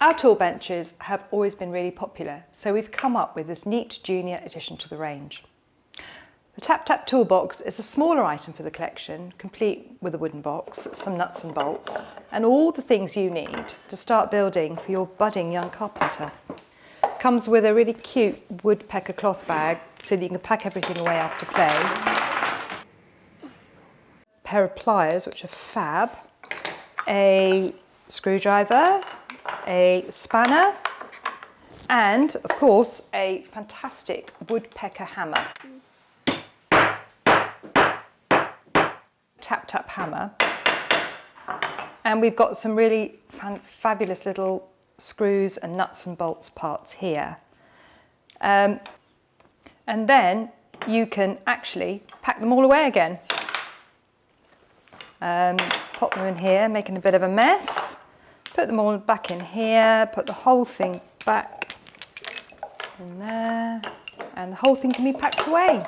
Our tool benches have always been really popular, so we've come up with this neat junior addition to the range. The Tap Tap toolbox is a smaller item for the collection, complete with a wooden box, some nuts and bolts, and all the things you need to start building for your budding young carpenter. Comes with a really cute woodpecker cloth bag so that you can pack everything away after play. A pair of pliers, which are fab, a screwdriver, a spanner, and of course a fantastic woodpecker hammer. Tap Tap hammer. And we've got some really fabulous little screws and nuts and bolts parts here. And then you can actually pack them all away again. Pop them in here, making a bit of a mess. Put them all back in here, put the whole thing back in there, and the whole thing can be packed away.